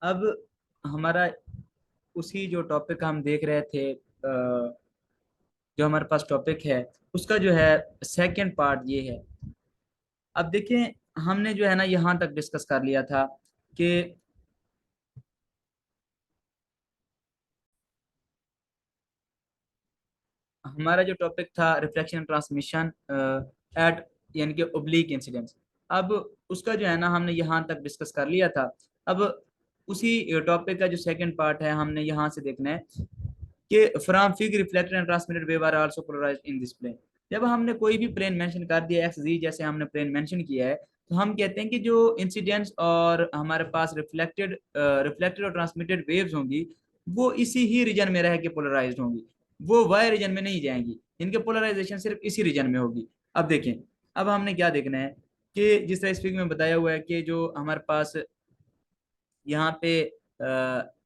अब हमारा उसी जो टॉपिक हम देख रहे थे, जो हमारे पास टॉपिक है उसका जो है सेकंड पार्ट ये है। अब देखें, हमने जो है ना यहाँ तक डिस्कस कर लिया था कि हमारा जो टॉपिक था रिफ्लेक्शन ट्रांसमिशन एट, यानी कि ओब्लिक इंसिडेंस। अब उसका जो है ना हमने यहाँ तक डिस्कस कर लिया था। अब उसी टॉपिक का जो सेकंड पार्ट है हमने यहाँ से देखना है कि from fig reflected and transmitted wave are also polarised in this plane. जब हमने कोई भी प्लेन मेंशन कर दिया एक्स जी, जैसे हमने प्लेन मेंशन किया है, तो हम कहते हैं कि जो इंसिडेंट्स और हमारे पास रिफ्लेक्टेड और ट्रांसमिटेड वेव्स होंगी वो इसी ही रीजन में रह के पोलराइज्ड होंगी, वो वाई रीजन में नहीं जाएंगी। इनके पोलराइजेशन सिर्फ इसी रीजन में होगी। अब देखें, अब हमने क्या देखना है कि जिस तरह इस फिगर में बताया हुआ है कि जो हमारे पास यहाँ पे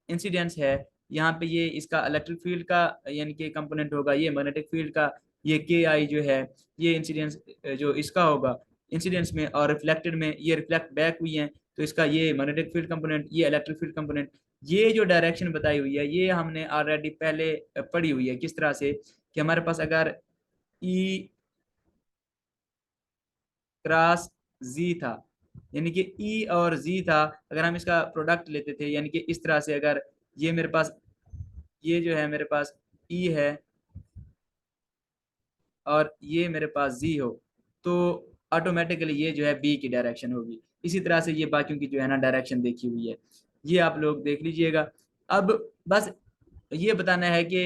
इंसिडेंस है, यहाँ पे ये इसका इलेक्ट्रिक फील्ड का यानी कि कंपोनेंट होगा, ये मैग्नेटिक फील्ड का, ये के आई जो है ये इंसिडेंस जो इसका होगा इंसिडेंस में, और रिफ्लेक्टेड में ये रिफ्लेक्ट बैक हुई है तो इसका ये मैग्नेटिक फील्ड कंपोनेंट, ये इलेक्ट्रिक फील्ड कंपोनेंट। ये जो डायरेक्शन बताई हुई है ये हमने ऑलरेडी पहले पढ़ी हुई है। किस तरह से कि हमारे पास अगर ई क्रॉस जी था, यानी कि ई और जी था, अगर हम इसका प्रोडक्ट लेते थे यानी कि इस तरह से, अगर ये मेरे पास, ये जो है मेरे पास ई है और ये मेरे पास जी हो, तो ऑटोमेटिकली ये जो है बी की डायरेक्शन होगी। इसी तरह से ये बाकियों की जो है ना डायरेक्शन देखी हुई है, ये आप लोग देख लीजिएगा। अब बस ये बताना है कि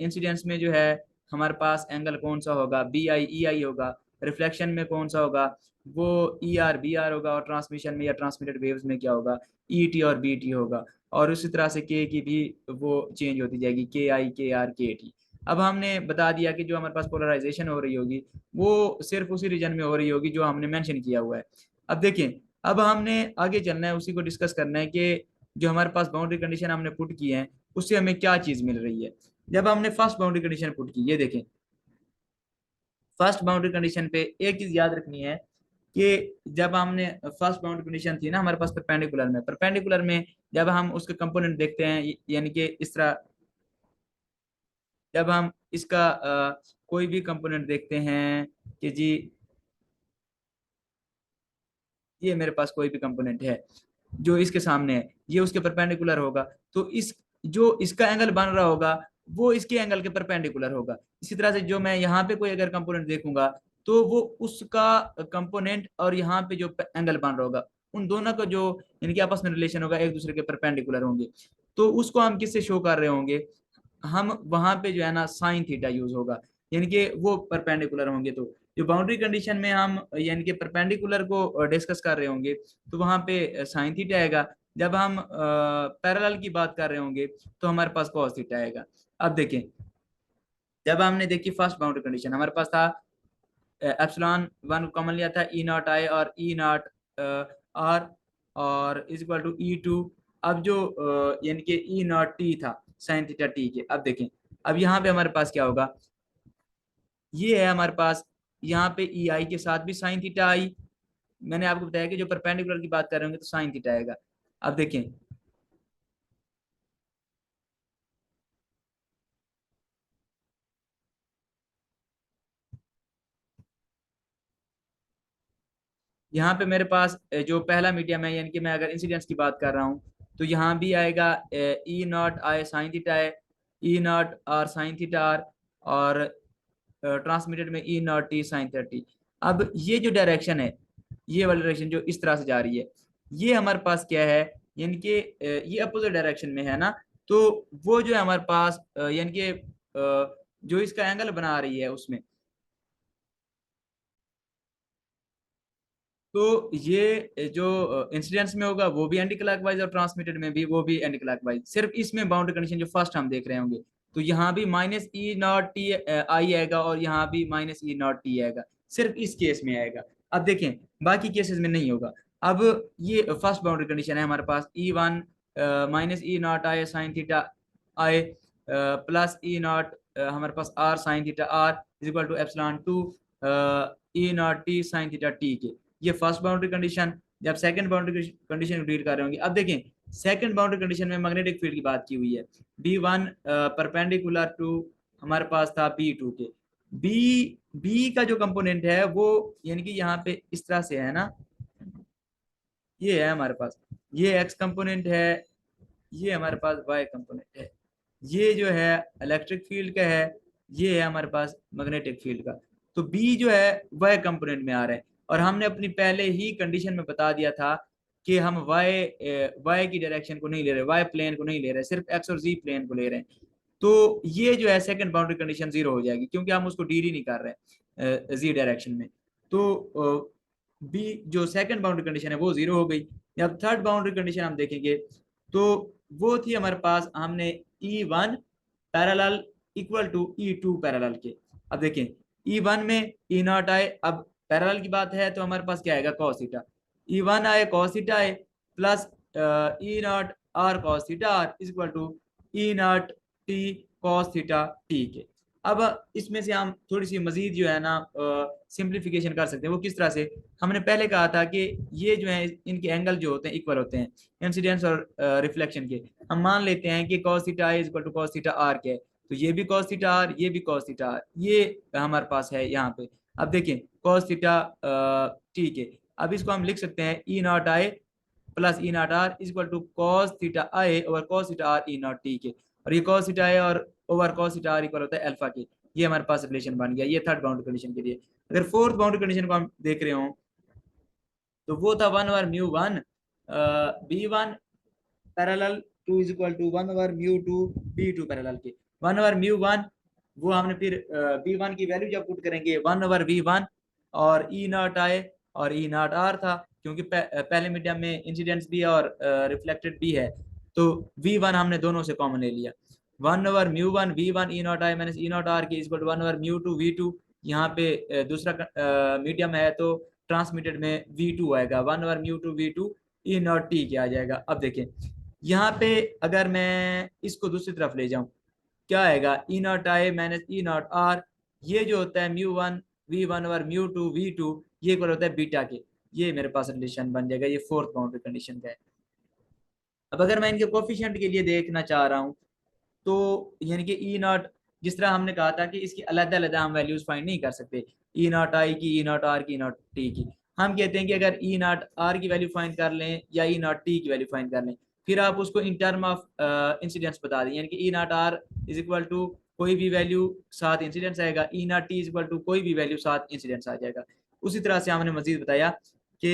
इंसिडेंस में जो है हमारे पास एंगल कौन सा होगा, बी आई ई आई होगा। रिफ्लेक्शन में कौन सा होगा, वो ई आर बी आर होगा। और ट्रांसमिशन में या ट्रांसमिटेड वेव्स में क्या होगा, ई टी और बी टी होगा। और उसी तरह से के की भी वो चेंज होती जाएगी, के आई के आर के टी। अब हमने बता दिया कि जो हमारे पास पोलराइजेशन हो रही होगी वो सिर्फ उसी रीजन में हो रही होगी जो हमने मेंशन किया हुआ है। अब देखें, अब हमने आगे चलना है, उसी को डिस्कस करना है कि जो हमारे पास बाउंड्री कंडीशन हमने पुट की है उससे हमें क्या चीज मिल रही है। जब हमने फर्स्ट बाउंड्री कंडीशन पुट की, ये देखें, फर्स्ट बाउंड्री कंडीशन पे एक चीज याद रखनी है कि जब हमने फर्स्ट बाउंड्री कंडीशन थी ना हमारे पास परपेंडिकुलर में जब हम उसके कंपोनेंट देखते हैं, यानी कि इस तरह जब हम इसका कोई भी कंपोनेंट देखते हैं कि जी ये मेरे पास कोई भी कंपोनेंट है जो इसके सामने है, ये उसके परपेंडिकुलर होगा, तो इस जो इसका एंगल बन रहा होगा वो इसके एंगल के परपेंडिकुलर होगा। इसी तरह से जो मैं यहाँ पे कोई अगर कंपोनेंट देखूंगा तो वो उसका कंपोनेंट और यहाँ पे जो एंगल बन रहा होगा उन दोनों का जो इनके आपस में रिलेशन होगा एक दूसरे के परपेंडिकुलर होंगे। तो उसको हम किससे शो कर रहे होंगे, हम वहां पे जो है ना साइन थीटा यूज होगा, यानी कि वो परपेंडिकुलर होंगे। तो जो बाउंड्री कंडीशन में हम यानी कि परपेंडिकुलर को डिस्कस कर रहे होंगे तो वहां पे साइन थीटा आएगा। जब हम पैरेलल की बात कर रहे होंगे तो हमारे पास कॉस थीटा आएगा। अब देखें, जब हमने देखी फर्स्ट बाउंड्री कंडीशन हमारे पास था एप्सिलॉन वन कॉमन लिया था, ई नॉट आई और ई नॉट आर और is equal to E two. अब जो यानी कि ई नॉट टी था साइन थीटा टी के। अब देखें, अब यहाँ पे हमारे पास क्या होगा, ये है हमारे पास यहाँ पे ई आई के साथ भी साइन थीटा आई। मैंने आपको बताया कि जो परपेंडिकुलर की बात कर रहे होंगे तो साइन थीटा आएगा। अब देखें, यहाँ पे मेरे पास जो पहला मीडियम है, यानी कि मैं अगर इंसिडेंस की बात कर रहा हूँ तो यहाँ भी आएगा E naught I sine theta है, E naught R sine theta R, और ट्रांसमिटेड में E naught T sine thirty. अब ये जो डायरेक्शन है, ये वाली डायरेक्शन जो इस तरह से जा रही है, ये हमारे पास क्या है, यानी कि ये अपोजिट डायरेक्शन में है ना। तो वो जो है हमारे पास यानी कि जो इसका एंगल बना रही है उसमें, तो ये जो इंसिडेंस में होगा वो भी एंटी क्लॉकवाइज और ट्रांसमिटेड में भी वो भी एंटी क्लॉकवाइज। सिर्फ इसमें बाउंड्री कंडीशन जो फर्स्ट हम देख रहे होंगे तो यहाँ भी minus E naught T I आएगा और यहाँ भी माइनस ई नॉट टी आएगा, सिर्फ इस केस में आएगा। अब देखें, बाकी केसेस में नहीं होगा। अब ये फर्स्ट बाउंड्री कंडीशन है हमारे पास, E one minus E naught I sine theta I plus E naught हमारे पास R sine theta are is equal to epsilon two E naught T sine theta T के। ये फर्स्ट बाउंड्री कंडीशन। जब second boundary condition deal कर रहे होंगे, अब देखें सेकंड बाउंड्री कंडीशन में मैग्नेटिक फील्ड की बात की हुई है। B1 परपेंडिकुलर टू हमारे पास था B2 के। बी का जो कंपोनेंट है वो यानी कि यहाँ पे इस तरह से है ना, ये है हमारे पास, ये एक्स कंपोनेंट है, ये हमारे पास वाई कंपोनेंट है, ये जो है इलेक्ट्रिक फील्ड का है, ये है हमारे पास मैग्नेटिक फील्ड का। तो बी जो है वह कंपोनेंट में आ रहा है, और हमने अपनी पहले ही कंडीशन में बता दिया था कि हम वाई की डायरेक्शन को नहीं ले रहे, वाई प्लेन को नहीं ले रहे, सिर्फ एक्स और जी प्लेन को ले रहे हैं। तो ये जो है सेकंड बाउंड्री कंडीशन जीरो हो जाएगी, क्योंकि हम उसको डीडी नहीं कर रहे जी डायरेक्शन में। तो बी जो सेकंड बाउंड्री कंडीशन है वो जीरो हो गई। जब थर्ड बाउंड्री कंडीशन हम देखेंगे तो वो थी हमारे पास, हमने E1 parallel equal to E2 parallel के। अब देखें E1 में E नॉट आए, अब पैरेलल की बात है तो हमारे पास क्या आएगा, cos theta. E1 i cos theta i plus E naught r cos theta are is equal to E naught t cos theta T के। अब इसमें से हम थोड़ी सी मजीद जो है ना सिंप्लीफिकेशन कर सकते हैं। वो किस तरह से, हमने पहले कहा था कि ये जो है इनके एंगल जो होते हैं इक्वल होते हैं, इंसिडेंस और रिफ्लेक्शन के। हम मान लेते हैं कि cos theta i equal to cos theta r के, तो ये भी cos थीटा आर, ये भी cos थीटा आर, ये हमारे पास है यहाँ पे। अब देखें cos थीटा ठीक है, अब इसको हम लिख सकते हैं E naught I plus E naught R equal to cos theta I over cos theta R E naught T के, और ये cos थीटा आई और over cos theta R equal होता है अल्फा के। ये हमारे पास रिलेशन बन गया, ये थर्ड बाउंड्री कंडीशन के लिए। अगर फोर्थ बाउंड्री कंडीशन को हम देख रहे हो तो वो था 1/μ1 B1 parallel to is equal to 1/μ2 B2 parallel के। 1/μ1 वो हमने फिर B1 की वैल्यू जब पुट करेंगे 1/V1 और E नॉट आए और E नॉट आर था, क्योंकि पहले मीडियम में इंसिडेंस भी है और रिफ्लेक्टेड भी है, तो V1 हमने दोनों से कॉमन ले लिया। 1/μ1 V1 E नॉट आए माइनस E नॉट आर के इज इक्वल टू 1/μ2 V2। यहाँ पे दूसरा मीडियम है तो ट्रांसमिटेड में V2 आएगा, 1/μ2 V2 E नॉट टी के आ जाएगा। अब देखें यहाँ पे अगर मैं इसको दूसरी तरफ ले जाऊं, क्या आएगा, E naught I minus E naught R, ये जो होता है μ1 V1 और μ2 V2, ये इक्वल होता है बीटा के। ये मेरे पास रिलेशन बन जाएगा, ये फोर्थ बाउंड्री कंडीशन का है। अब अगर मैं इनके कोफिशिएंट के लिए देखना चाह रहा हूँ तो यानी कि ई नॉट, जिस तरह हमने कहा था कि इसकी अलग अलग हम वैल्यूज फाइंड नहीं कर सकते, ई नॉट आई की, ई नॉट आर की, ई नॉट टी की। हम कहते हैं कि अगर ई नॉट आर की वैल्यू फाइंड कर लें या ई नॉट टी की वैल्यू फाइंड कर लें, फिर आप उसको इन टर्म ऑफ इंसिडेंस बता दें, यानी कि E naught R is equal to कोई भी वैल्यू साथ इंसिडेंस आएगा, E naught T is equal to कोई भी वैल्यू साथ इंसिडेंस आ जाएगा। उसी तरह से हमने मजीद बताया कि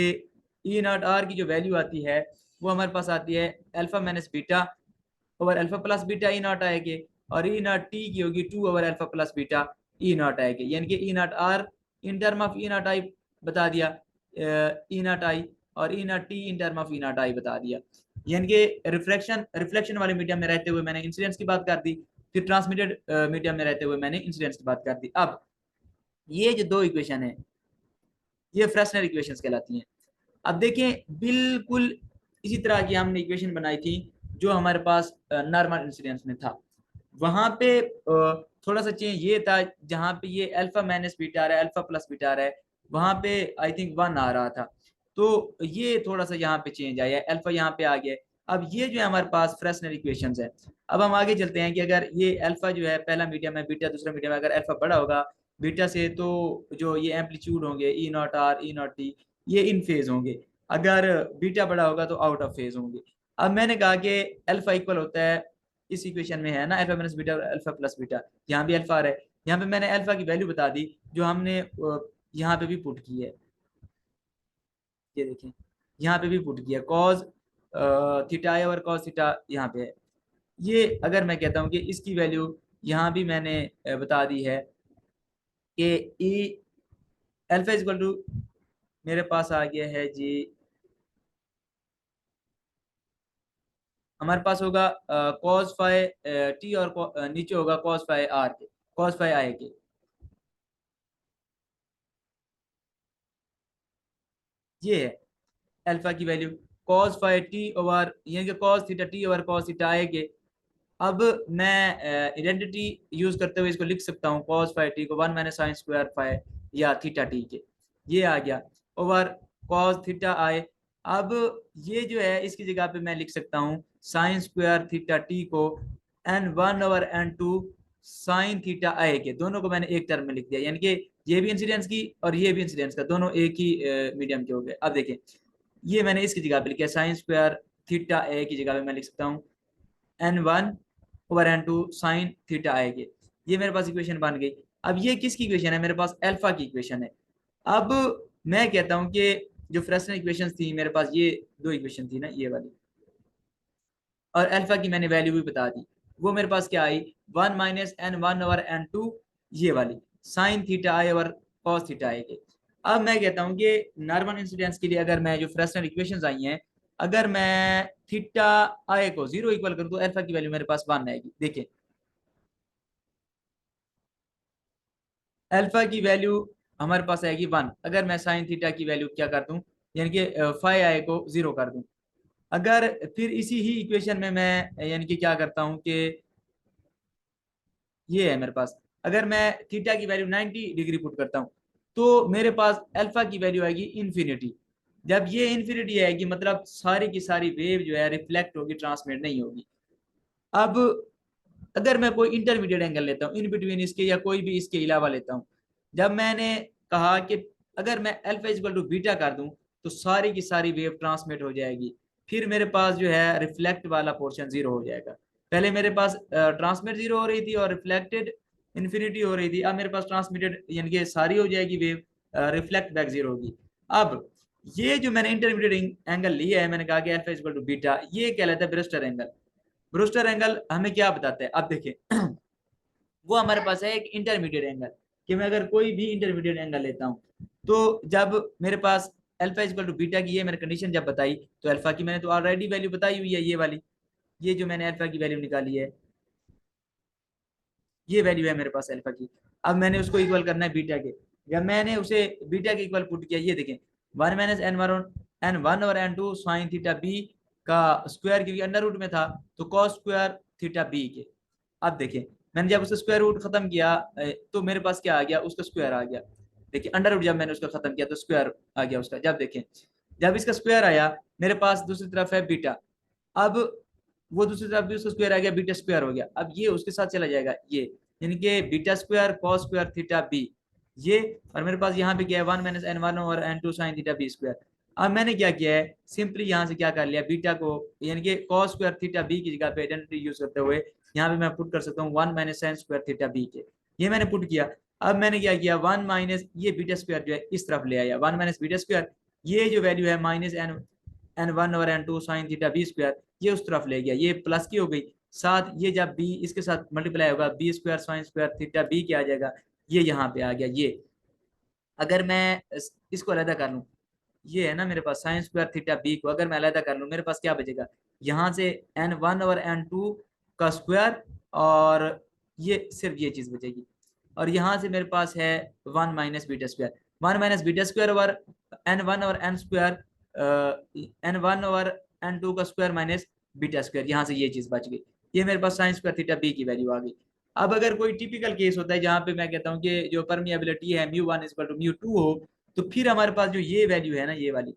ई नॉट आर की जो वैल्यू आती है वो हमारे पास आती है alpha minus beta over alpha plus beta E naught आएगी, और ई नॉट टी की होगी 2 over alpha plus beta E naught आएगी, यानी कि E naught R in term of E naught I बता दिया ई नॉट आई, और E naught T in term of E naught I बता दिया। यानी कि रिफ्लेक्शन वाले मीडियम में रहते हुए मैंने इंसिडेंस की बात कर दी, फिर ट्रांसमिटेड मीडियम में रहते हुए मैंने इंसिडेंस की बात कर दी। अब ये जो दो इक्वेशन है ये फ्रेशनर इक्वेशंस कहलाती हैं। अब देखें बिल्कुल इसी तरह की हमने इक्वेशन बनाई थी जो हमारे पास नॉर्मल इंसिडेंस में था। वहां पे थोड़ा सा चेंज ये था, जहां पे ये अल्फा माइनस बीटा आ रहा है, अल्फा प्लस बीटा आ रहा है, वहां पे आई थिंक 1 आ रहा था, तो ये थोड़ा सा यहाँ पे चेंज आया है, अल्फा यहाँ पे आ गया। अब ये जो है हमारे पास फ्रेशनर इक्वेशंस है। अब हम आगे चलते हैं कि अगर ये अल्फा जो है पहला मीडियम है, बीटा दूसरा मीडियम है, अगर अल्फा बड़ा होगा बीटा से तो जो ये एम्पलीट्यूड होंगे E naught R E naught T ये इन फेज होंगे, अगर बीटा बड़ा होगा तो आउट ऑफ फेज होंगे। अब मैंने कहा कि अल्फा इक्वल होता है, इस इक्वेशन में है ना alpha minus beta alpha plus beta, यहाँ भी अल्फा आ रहा है, यहाँ पे मैंने अल्फा की वैल्यू बता दी जो हमने यहाँ पे भी पुट की है, ये देखें यहाँ पे भी पुट किया कॉज थीटा है और कॉज थीटा यहाँ पे है। ये अगर मैं कहता हूँ कि इसकी वैल्यू यहाँ भी मैंने बता दी है कि ई अल्फा इक्वल टू मेरे पास आ गया है जी, हमारे पास होगा कॉस फाई टी और नीचे होगा कॉस फाई आर के, कॉस फाई आई के। ये है अल्फा की value cos phi T over यानी कि cos theta T over cos theta I के। अब मैं आइडेंटिटी यूज करते हुए इसको लिख सकता हूँ कॉस फाई टी को 1 माइनस साइन स्क्वायर फाई या थीटा टी के, ये आ गया ओवर कॉस थीटा आई अब ये जो है इसकी जगह पे मैं लिख सकता हूँ साइन स्क्वायर थीटा टी को n1/n2 साइन थीटा आई के, दोनों को मैंने एक टर्म में लिख दिया, यानी कि ये भी इंसिडेंस की और ये भी इंसिडेंस का, दोनों एक ही मीडियम के हो गए। अब देखें ये मैंने इसकी जगह पे लिखा साइन स्क्वायर थीटा ए की जगह पे मैं लिख सकता हूँ n1/n2 साइन थीटा आई के। ये मेरे पास इक्वेशन बन गई। अब ये किसकी इक्वेशन है? मेरे पास अल्फा की इक्वेशन है। अब मैं कहता हूं कि जो फ्रेस्नेल इक्वेशन थी मेरे पास, ये दो इक्वेशन थी ना, ये वाली, और अल्फा की मैंने वैल्यू भी बता दी। वो मेरे पास क्या आई? 1 - n1/n2 ये वाली साइन थीटा आई और कॉस थीटा आई के। अब मैं कहता हूं कि नॉर्मल इंसिडेंस के लिए अगर मैं जो फ्रेस्नेल इक्वेशंस आई हैं, अगर मैं थीटा आई को 0 इक्वल करूं तो अल्फा की वैल्यू मेरे पास 1 आएगी। देखिए अल्फा की वैल्यू हमारे पास आएगी 1 अगर मैं साइन थीटा की वैल्यू क्या कर दूं, यानी कि 5i को 0 कर दूं। अगर फिर इसी ही इक्वेशन में मैं यानी कि क्या करता हूं कि ये है मेरे पास, अगर मैं थीटा की वैल्यू 90 डिग्री पुट करता हूं तो मेरे पास अल्फा की वैल्यू आएगी इन्फिनिटी। जब ये इन्फिनिटी आएगी मतलब सारी की सारी वेव जो है रिफ्लेक्ट होगी, ट्रांसमिट नहीं होगी। अब अगर मैं कोई इंटरमीडिएट एंगल लेता हूँ इन बिटवीन इसके या कोई भी इसके अलावा लेता हूँ, जब मैंने कहा कि अगर मैं अल्फा इक्वल टू बीटा कर दूं तो सारी की सारी वेव ट्रांसमिट हो जाएगी, फिर मेरे पास जो है रिफ्लेक्ट वाला पोर्शन जीरो हो जाएगा। पहले मेरे पास ट्रांसमिट जीरो हो रही थी और रिफ्लेक्टेड इन्फिनिटी हो रही थी, अब मेरे पास ट्रांसमिटेड यानी कि सारी हो जाएगी वेव, रिफ्लेक्ट बैक जीरो होगी। अब ये जो मैंने इंटरमीडिएट एंगल लिया है, मैंने कहा कि अल्फा इक्वल टू बीटा, ये कहलाता है ब्रेस्टर एंगल। ब्रूस्टर एंगल हमें क्या बताता है? अब देखिए वो हमारे पास है एक इंटरमीडिएट एंगल, कि मैं अगर कोई भी इंटरमीडिएट एंगल लेता हूं तो जब मेरे पास अल्फा इक्वल टू बीटा की ये मैंने कंडीशन जब बताई, तो अल्फा की मैंने तो ऑलरेडी वैल्यू बताई हुई है, ये वाली, ये जो मैंने अल्फा की वैल्यू निकाली है, ये वैल्यू है मेरे पास अल्फा की। अब मैंने उसको इक्वल करना है बीटा के। जब मैंने उसे बीटा के इक्वल पुट किया, ये देखें 1 - n1 और n2 साइन थीटा बी का स्क्वायर, क्योंकि अंडर रूट में था तो कॉस स्क्वायर थीटा बी के। अब देखें मैंने जब उसका स्क्वायर रूट खत्म किया तो मेरे पास क्या आ गया? उसका स्क्वायर आ गया। देखिए अंडर रूट जब मैंने उसका खत्म किया तो स्क्वायर आ गया उसका। जब देखें जब इसका स्क्वायर आया मेरे पास दूसरी तरफ है बीटा, अब वो दूसरी तरफ भी उसका स्क्वायर आ गया, बीटा स्क्वायर हो गया। अब ये उसके साथ चला जाएगा, ये यानी कि beta square cos square theta B ये, और मेरे पास यहाँ पे क्या है 1 - n1 और n2 sine theta B square. अब मैंने क्या किया है, सिंपली यहाँ से क्या कर लिया, बीटा को यानी कि कॉस स्क्वायर थीटा बी की जगह पे आइडेंटिटी यूज करते हुए यहाँ पे मैं पुट कर सकता हूँ 1 - साइन स्क्वायर थीटा बी के। ये मैंने पुट किया। अब मैंने क्या किया 1 माइनस ये बीटा स्क्वायर जो है इस तरफ ले आया, 1 - बीटा स्क्वायर, ये जो वैल्यू है -n1 और n2 sine theta B square ये उस तरफ ले गया, ये प्लस की हो गई। साथ ये जब बी इसके साथ मल्टीप्लाई होगा B square sine square theta B क्या आ जाएगा, ये यहाँ पे आ गया। ये अगर मैं इसको अलग कर लूँ, ये है ना मेरे पास साइन स्क्वायर थीटा बी को अगर मैं अलग कर लूँ, मेरे पास क्या बचेगा, यहाँ से n1 और n2 का स्क्वायर, और ये सिर्फ ये चीज बचेगी। और यहाँ से मेरे पास है 1 - beta square, 1 - beta square over n1 और n स्क्वायर, n1 और n2 का स्क्वायर माइनस बीटा स्क्वायर, यहाँ से ये चीज बच गई। ये मेरे पास साइन स्क्वायर थीटा बी की वैल्यू आ गई। अब अगर कोई टिपिकल केस होता है जहाँ पे मैं कहता हूँ कि जो परमिएबिलिटी है μ1 = μ2 हो, तो फिर हमारे पास जो ये वैल्यू है ना, ये वाली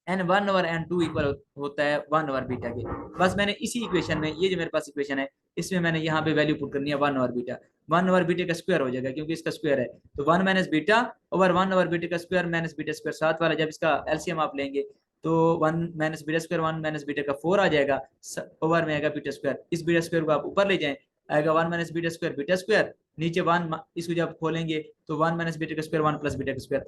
n1 और n2 इक्वल होता है 1 ओवर बीटा के। बस मैंने इसी इक्वेशन में, ये जो मेरे पास इक्वेशन है इसमें मैंने यहाँ पे वैल्यू पुट करनी है 1 ओवर बीटा, 1 ओवर बीटा का स्क्वायर हो जाएगा क्योंकि इसका स्क्वायर है, तो 1 - बीटा ओवर 1 ओवर बीटा का स्क्वायर माइनस बीटा स्क्वायर, साथ वाला जब इसका एलसीएम आप लेंगे तो 1 - बीटा स्क्वायर 1 - बीटा का 4 आ जाएगा, ओवर में आएगा बीटा स्क्वायर, इस बीटा स्क्वायर को आप ऊपर ले जाएं, आएगा 1 - बीटा स्क्वायर बीटा स्क्वायर, नीचे 1 इसको जब खोलेंगे तो 1 - बीटा का स्क्वायर 1 + बीटा का स्क्वायर।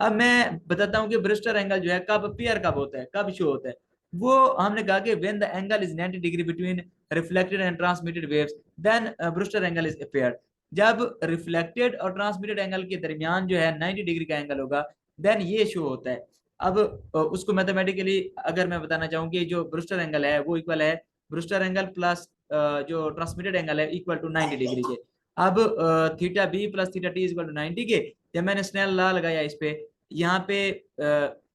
अब मैं बताता हूँ कि ब्रिस्टर एंगल जो है कब पेयर कब होता है, कब शो होता है। वो हमने कहा कि when the angle is 90 degree between reflected and transmitted waves then Brewster angle is paired. जब रिफ्लेक्टेड और ट्रांसमिटेड एंगल के दरमियान जो है 90 डिग्री का एंगल होगा देन ये शो होता है। अब उसको मैथमेटिकली अगर मैं बताना चाहूँ कि जो ब्रिस्टर एंगल है वो इक्वल है ब्रिस्टर एंगल प्लस जो ट्रांसमिटेड एंगल है इक्वल टू 90 डिग्री के। अब theta B plus theta t equal to 90 के, जब मैंने स्नेल लॉ लगाया इस पे, यहाँ पे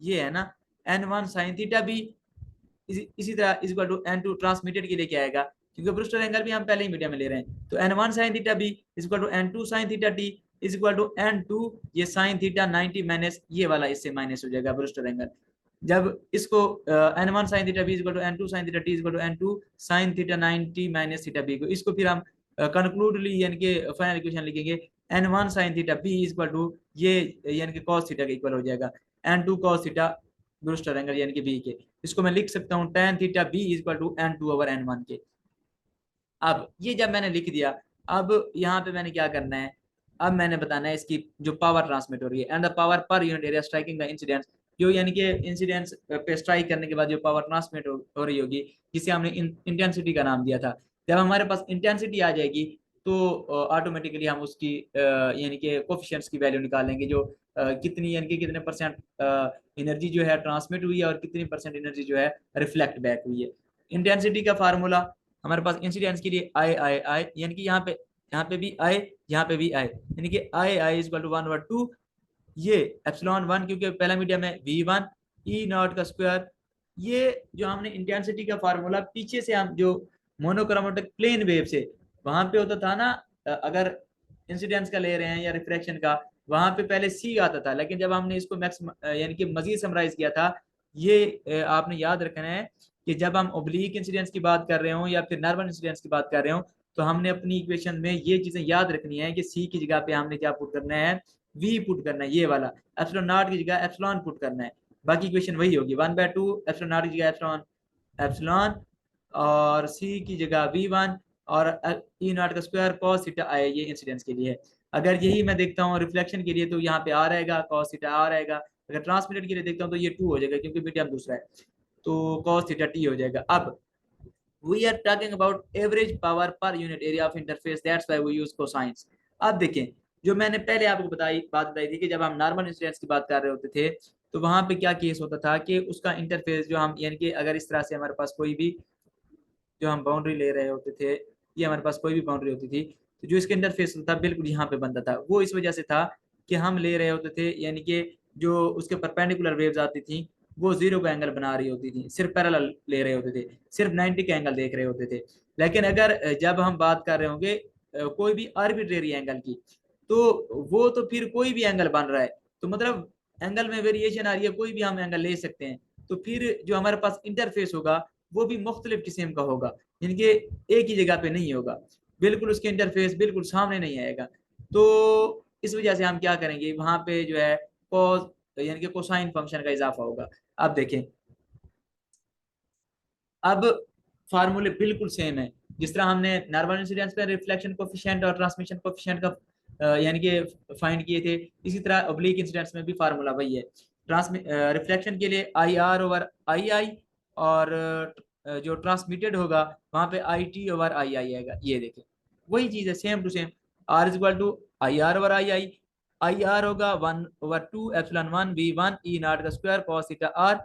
ये है ना n1 साइन थीटा बी इसी तरह इक्वल टू n2 ट्रांसमिटेड के लिए क्या आएगा, क्योंकि ब्रूस्टर एंगल भी हम पहले ही मीडियम में ले रहे हैं, तो n1 sine theta B equal to n2 sine theta t equal to n2 ये साइन थीटा 90 माइनस ये वाला इससे माइनस हो जाएगा ब्रूस्टर एंगल। जब इसको n1 sin theta b equal to n2 sin theta t equal to n2 sin theta 90 minus theta b को, इसको फिर हम कंक्लूडली यानी कि फाइनल इक्वेशन लिखेंगे n1 sin theta b equal to ये यानी कि cos थीटा के इक्वल हो जाएगा n2 cos theta Brewster angle यानी कि b के। इसको मैं लिख सकता हूँ tan theta b equal to n2 over n1 के। अब ये जब मैंने लिख दिया, अब यहाँ पे मैंने क्या करना है, अब मैंने बताना है इसकी जो पावर ट्रांसमिट हो रही है and the power per unit area striking the incidence, जो यानी कि इंसिडेंस पे स्ट्राइक करने के बाद जो पावर ट्रांसमिट हो रही होगी, जिसे हमने इंटेंसिटी का नाम दिया था। जब हमारे पास इंटेंसिटी आ जाएगी तो ऑटोमेटिकली हम उसकी यानी कि कोफिशिएंट्स की वैल्यू निकालेंगे, जो कितनी यानी कि कितने परसेंट एनर्जी जो है ट्रांसमिट हुई है और कितनी परसेंट एनर्जी जो है रिफ्लेक्ट बैक हुई है। इंटेंसिटी का फार्मूला हमारे पास इंसिडेंस के लिए आई आई आई, यानी कि यहाँ पे भी आई, यहाँ पे भी आई, यानी कि आई आई इज टू 1/2 ये एप्सिलॉन 1, क्योंकि पहला मीडियम है v1 ई नॉट का स्क्वायर। ये जो हमने इंटेंसिटी का फार्मूला पीछे से हम जो मोनोक्रोमेटिक प्लेन वेव से वहां पे होता था ना, अगर इंसिडेंस का ले रहे हैं या रिफ्रैक्शन का, वहां पे पहले सी आता था, लेकिन जब हमने इसको मैक्स यानी कि मजीद समराइज किया था, ये आपने याद रखना है कि जब हम ओब्लिक इंसिडेंस की बात कर रहे हो या फिर नॉर्मल इंसिडेंस की बात कर रहे हो, तो हमने अपनी इक्वेशन में ये चीजें याद रखनी है कि सी की जगह पे हमने क्या पुट करना है, वी पुट करना है, ये वाला एप्सिलॉन नॉट की जगह एप्सिलॉन पुट करना है। बाकी इक्वेशन वही होगी 1/2 एप्सिलॉन नॉट की जगह एप्सिलॉन एप्सिलॉन और सी की जगह v1 और ई नॉट का स्क्वायर कॉस थीटा आए, ये इंसिडेंस के लिए है। अगर यही मैं देखता हूँ रिफ्लेक्शन के लिए तो यहाँ पे आ रहेगा कॉस थीटा आ रहेगा, अगर ट्रांसमिटेड के लिए देखता हूँ तो ये 2 हो जाएगा क्योंकि मीडियम दूसरा है, तो कॉस थीटा टी हो जाएगा। अब we are talking about average power per unit area of interface, that's why we use cosines. अब देखें, जो मैंने पहले आपको बात बताई थी कि जब हम नॉर्मल इंसिडेंस की बात कर रहे होते थे तो वहां पे क्या केस होता था कि उसका इंटरफेस जो हम यानी कि अगर इस तरह से हमारे पास कोई भी जो हम बाउंड्री ले रहे होते थे, ये हमारे पास कोई भी बाउंड्री होती थी, तो जो इसके इंटरफेस था बिल्कुल यहाँ पे बनता था। वो इस वजह से था कि हम ले रहे होते थे यानी कि जो उसके परपेंडिकुलर वेव्स आती थी वो जीरो का एंगल बना रही होती थी, सिर्फ पैरेलल ले रहे होते थे, सिर्फ 90 का एंगल देख रहे होते थे। लेकिन अगर जब हम बात कर रहे होंगे कोई भी आर्बिट्रेरी एंगल की, तो वो तो फिर कोई भी एंगल बन रहा है, तो मतलब एंगल में वेरिएशन आ रही है, कोई भी हम एंगल ले सकते हैं, तो फिर जो हमारे पास इंटरफेस होगा वो भी मुख्तलिफ किस्म का होगा, यानी एक ही जगह पे नहीं होगा, बिल्कुल उसके इंटरफेस बिल्कुल सामने नहीं आएगा। तो इस वजह से हम क्या करेंगे, वहां पे जो है कॉस यानी कि कोसाइन फंक्शन का इजाफा होगा। अब देखें, अब फार्मूले बिल्कुल सेम है, जिस तरह हमने नॉर्मल इंसिडेंस पे रिफ्लेक्शन कोफिशिएंट और ट्रांसमिशन कोफिशिएंट का यानी कि फाइंड किए थे, इसी तरह ओब्लिक इंसिडेंस में भी फार्मूला वही है। रिफ्लेक्शन के लिए आई आर ओवर आई आई, और जो ट्रांसमिटेड होगा वहां पे आई टी ओवर आई आई आएगा। ये देखें वही चीज है, same to same, R is equal to I R over I I, I R होगा 1/2 एप्सिलॉन 1 v1 ई नॉट का स्क्वायर कॉस थीटा आर,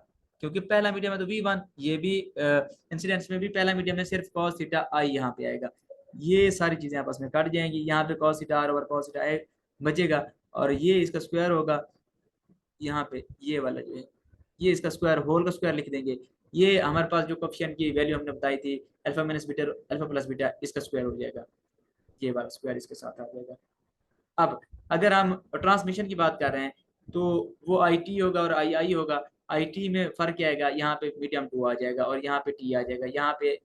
क्योंकि पहला मीडियम है तो v1, ये भी इंसिडेंस में भी पहला मीडियम में सिर्फ cos थीटा आई यहाँ पे आएगा। ये सारी चीजें आपस में कट जाएंगी, यहाँ पे cos theta R over cos theta I बचेगा, और ये इसका स्क्वायर होगा यहाँ पे, ये वाला जो है ये इसका स्क्वायर होल का स्क्वायर लिख देंगे। ये हमारे पास जो कोफिशिएंट की वैल्यू हमने बताई थी alpha minus beta alpha plus beta, इसका स्क्वायर हो जाएगा, ये वाला स्क्वायर इसके साथ आ जाएगा। अब अगर हम ट्रांसमिशन की बात कर रहे हैं तो वो आई टी होगा और आई आई होगा। आई टी में फर्क क्या आएगा, यहाँ पे मीडियम 2 आ जाएगा और यहाँ पे टी आ जाएगा, यहाँ पे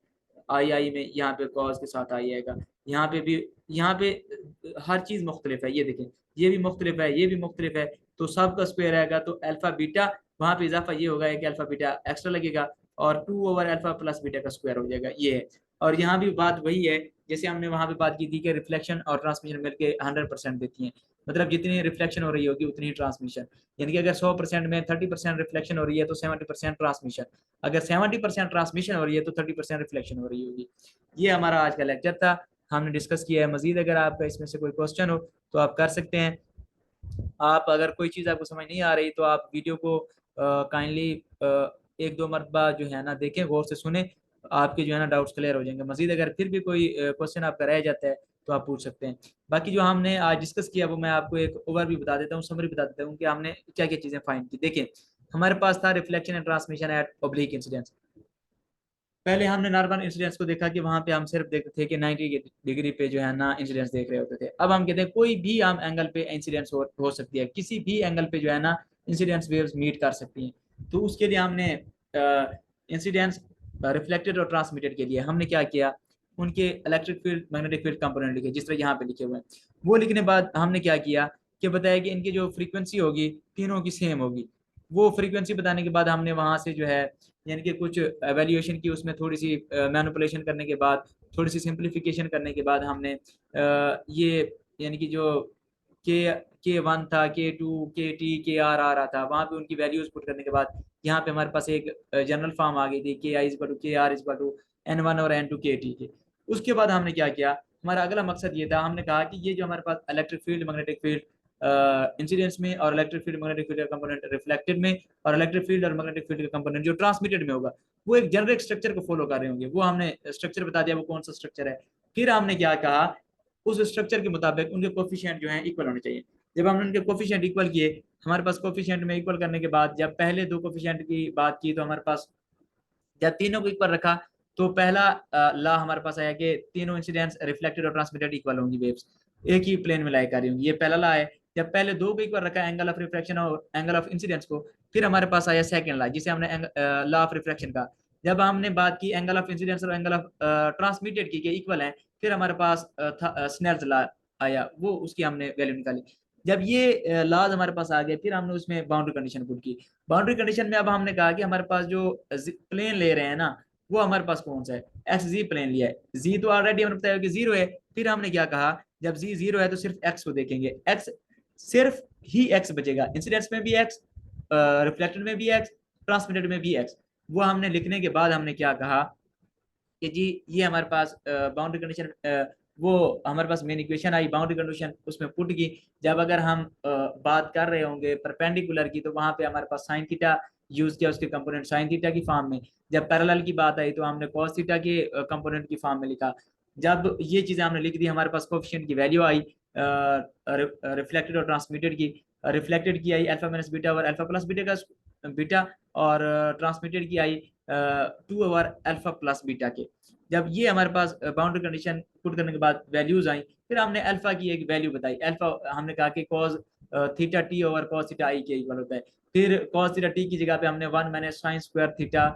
आई आई में यहाँ पे कॉस के साथ आई आएगा, यहाँ पे भी, यहाँ पे हर चीज मुख्तलिफ है। ये देखें, ये भी मुख्तलिफ है, ये भी मुख्तलिफ है, तो सब का स्क्वायर आएगा, तो अल्फा बीटा वहाँ पे इजाफा ये होगा कि अल्फा बीटा एक्स्ट्रा लगेगा और 2 ओवर अल्फा प्लस बीटा का स्क्वायर हो जाएगा, ये है। और यहाँ भी बात वही है जैसे हमने वहां पे बात की थी कि रिफ्लेक्शन और ट्रांसमिशन मिलके 100% देती हैं, मतलब जितनी रिफ्लेक्शन हो रही होगी उतनी ही ट्रांसमिशन, यानी कि अगर 100% में 30% रिफ्लेक्शन हो रही है तो 70% ट्रांसमिशन, अगर 70% ट्रांसमिशन हो रही है तो 30% रिफ्लेक्शन हो रही होगी। ये हमारा आज का लेक्चर था, हमने डिस्कस किया है। मजीद अगर आपका इसमें से कोई क्वेश्चन हो तो आप कर सकते हैं। आप अगर कोई चीज़ आपको समझ नहीं आ रही तो आप वीडियो को काइंडली 1-2 मरतबा जो है ना देखें, गौर से सुने, आपके जो है ना डाउट्स क्लियर हो जाएंगे। मजीद अगर फिर भी कोई क्वेश्चन आपका रह जाता है तो आप पूछ सकते हैं। बाकी जो हमने आज डिस्कस किया वो मैं आपको एक ओवरव्यू बता देता हूँ, समरी बता देता हूँ कि हमने क्या क्या चीज़ें फाइंड की। देखिए, हमारे पास था reflection and transmission at oblique incidence. पहले हमने नॉर्मल इंसिडेंस को देखा कि वहां पे हम सिर्फ देखते थे कि 90 डिग्री पे जो है ना इंसिडेंस देख रहे होते थे। अब हम कहते हैं कोई भी हम एंगल पे इंसिडेंस हो सकती है, किसी भी एंगल पे जो है ना इंसिडेंस वेव्स मीट कर सकती हैं। तो उसके लिए हमने इंसिडेंस रिफ्लेक्टेड और ट्रांसमिटेड के लिए हमने क्या किया, उनके electric field magnetic field component लिखे, जिस तरह यहाँ पे लिखे हुए हैं। वो लिखने बाद हमने क्या किया कि बताया कि इनकी जो फ्रीक्वेंसी होगी तीनों की सेम होगी। वो फ्रीक्वेंसी बताने के बाद हमने वहां से जो है यानी कि कुछ एवेल्युएशन की, उसमें थोड़ी सी मैनिपुलेशन करने के बाद, थोड़ी सी सिंप्लीफिकेशन करने के बाद हमने ये यानी कि जो के 1 था, के 2, के टी, आर रहा था, वहां पे उनकी वैल्यूज पुट करने के बाद यहाँ पे हमारे पास एक जनरल फॉर्म आ गई थी, के आई इज टू के आर इज टू N1 और N2 के टी के। उसके बाद हमने क्या किया, हमारा अगला मकसद ये था, हमने कहा कि ये जो हमारे पास electric field magnetic field incidence में और इलेक्ट्रिक फील्ड मैग्नेटिक फील्ड का कंपोनेंट रिफ्लेक्टेड में और इलेक्ट्रिक फील्ड और मैग्नेटिक फील्ड का कंपोनेंट जो ट्रांसमिटेड में होगा, वो एक जनरिक स्ट्रक्चर को फॉलो कर रहे होंगे। वो हमने स्ट्रक्चर बता दिया, वो कौन सा स्ट्रक्चर है। फिर हमने क्या कहा, उस स्ट्रक्चर के मुताबिक उनके कोफिशिएंट जो है इक्वल होने चाहिए। जब हमने उनके कोफिशिएंट इक्वल किए, हमारे पास कोफिशिएंट में इक्वल करने के बाद जब पहले दो कोफिशिएंट की बात की, तो हमारे पास जब तीनों को इक्वल रखा, तो पहला लॉ हमारे पास आया कि तीनों इंसिडेंट्स रिफ्लेक्टेड और ट्रांसमिटेड इक्वल होंगी, वेव्स एक ही प्लेन में लाई कर रही होंगी। ये पहला लॉ है। जब पहले दो को इक्वल रखा, एंगल ऑफ रिफ्लेक्शन और एंगल ऑफ इंसिडेंस को, फिर हमारे पास आया सेकंड लॉ, जिसे हमने लॉ ऑफ रिफ्लेक्शन का। जब हमने बात की एंगल ऑफ इंसिडेंस और एंगल ऑफ ट्रांसमिटेड की इक्वल है, फिर हमारे पास स्नेल्स लॉ आया, वो उसकी हमने वैल्यू निकाली। जब ये लॉज हमारे पास आ गए, फिर हमने उसमें बाउंड्री कंडीशन पुट की। बाउंड्री कंडीशन में अब हमने कहा कि हमारे पास जो प्लेन ले रहे हैं ना, वो हमारे पास कौन सा है, एक्स जी प्लेन लिया है। जी तो ऑलरेडी हमने बताया कि जीरो है। फिर हमने क्या कहा, जब जी जीरो है तो सिर्फ एक्स को देखेंगे, एक्स सिर्फ ही एक्स बचेगा, इंसिडेंस में भी एक्स, रिफ्लेक्टेड में भी एक्स, ट्रांसमिटेड में भी एक्स। वो हमने लिखने के बाद हमने क्या कहा कि जी ये हमारे पास बाउंड्री कंडीशन, वो हमारे पास मेन इक्वेशन आई, बाउंड्री कंडीशन उसमें पुट की। जब अगर हम बात कर रहे होंगे परपेंडिकुलर की, तो वहां पे हमारे पास साइन थीटा यूज किया, उसके कंपोनेंट साइन थीटा की फॉर्म में। जब पैरेलल की बात आई, तो हमने कॉस थीटा के कंपोनेंट की फॉर्म में लिखा। जब ये चीजें हमने लिख दी, हमारे पास कोफिशिएंट की वैल्यू आई रिफ्लेक्टेड और ट्रांसमिटेड की। रिफ्लेक्टेड की आई अल्फा माइनस बीटा और अल्फा प्लस बीटा का बीटा, और ट्रांसमिटेड की आई 2/अल्फा प्लस बीटा के। जब ये हमारे पास बाउंड्री कंडीशन पुट करने के बाद वैल्यूज आई, फिर हमने अल्फा की एक वैल्यू बताई। अल्फा हमने कहा कि cos theta T over cos theta I के इक्वल होता है। फिर कॉस थीटा टी की जगह पे हमने 1 minus sign square theta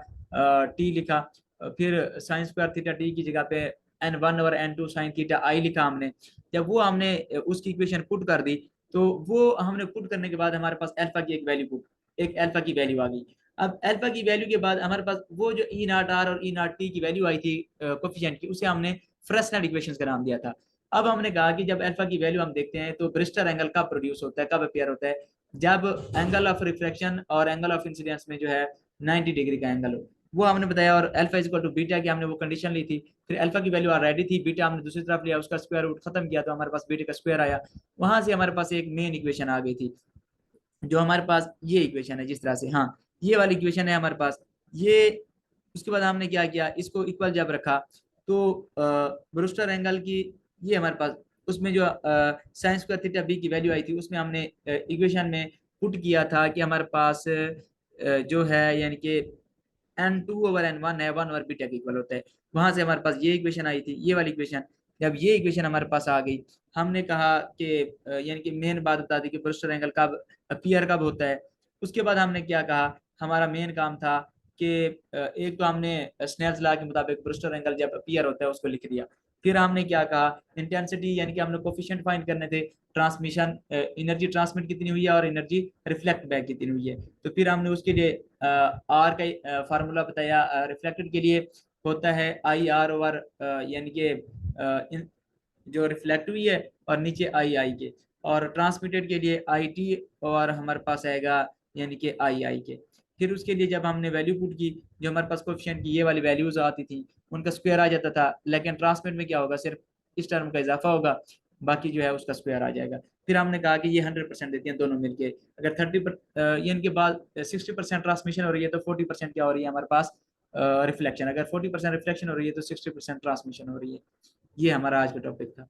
T लिखा। फिर साइन स्क्वायर थीटा टी की जगह पे N1 और N2 साइन थीटा आई लिखा हमने। जब वो हमने उसकी इक्वेशन पुट कर दी, तो वो हमने पुट करने के बाद हमारे पास अल्फा की एक वैल्यू पुट, एक अल्फा की वैल्यू आ गई। अब अल्फा की वैल्यू के बाद हमारे पास वो जो ई नॉट आर और ई नॉट टी की वैल्यू आई थी कोफिशिएंट की, उसे हमने फ्रेस्नेल इक्वेशंस का नाम दिया था। अब हमने कहा कि जब अल्फा की वैल्यू हम देखते हैं, तो ब्रिस्टर एंगल कब प्रोड्यूस होता है, कब अपेयर होता है, जब एंगल ऑफ रिफ्लेक्शन और एंगल ऑफ इंसिडेंस में जो है 90 डिग्री का एंगल हो। वो हमने बताया, और alpha is equal to beta की हमने वो कंडीशन ली थी। फिर अल्फा की वैल्यू ऑलरेडी थी, बीटा हमने दूसरी तरफ लिया, उसका स्क्वायर रूट खत्म किया, तो हमारे पास बीटा का स्क्वायर आया। वहां से हमारे पास एक मेन इक्वेशन आ गई थी, जो हमारे पास ये इक्वेशन है जिस तरह से, हाँ ये वाली इक्वेशन है हमारे पास ये। उसके बाद हमने क्या किया, इसको इक्वल जब रखा, तो ब्रूस्टर एंगल की ये हमारे पास, उसमें जो साइन स्क्वायर थीटा बी की वैल्यू आई थी, उसमें हमने इक्वेशन में पुट किया था कि हमारे पास जो है यानी कि N2/N1 है 1/बीटा के इक्वल होता है। वहां से हमारे पास ये इक्वेशन आई थी, ये वाली इक्वेशन। जब ये इक्वेशन हमारे पास आ गई, हमने कहा कि यानी कि मेन बात बता दी कि ब्रूस्टर एंगल कब अपीयर कब होता है। उसके बाद हमने क्या कहा, हमारा मेन काम था कि एक तो हमने स्नेल्स लॉ के मुताबिक ब्रूस्टर एंगल जब अपीयर होता है उसको लिख दिया। फिर हमने क्या कहा, इंटेंसिटी यानी कि हमने कोफिशिएंट फाइंड करने थे, ट्रांसमिशन एनर्जी ट्रांसमिट कितनी हुई है और एनर्जी रिफ्लेक्ट बैक कितनी हुई है। तो फिर हमने उसके लिए आर का फार्मूला बताया। रिफ्लेक्टेड के लिए होता है IR/, यानी कि जो रिफ्लेक्ट हुई है, और नीचे आई के, और ट्रांसमिटेड के लिए IT, और हमारे पास आएगा यानी कि आई के। फिर उसके लिए जब हमने वैल्यू पुट की, जो हमारे पास कोफिशिएंट की ये वाली वैल्यूज आती थी, उनका स्क्वायर आ जाता था। लेकिन ट्रांसमिट में क्या होगा, सिर्फ इस टर्म का इजाफा होगा, बाकी जो है उसका स्क्वायर आ जाएगा। फिर हमने कहा कि ये 100% देती हैं दोनों मिलके। अगर 30 ये इनके बाद 60% ट्रांसमिशन हो रही है, तो 40% क्या हो रही है हमारे पास, रिफ्लेक्शन। अगर 40% रिफ्लेक्शन हो रही है, तो 60% ट्रांसमिशन हो रही है। ये हमारा आज का टॉपिक था।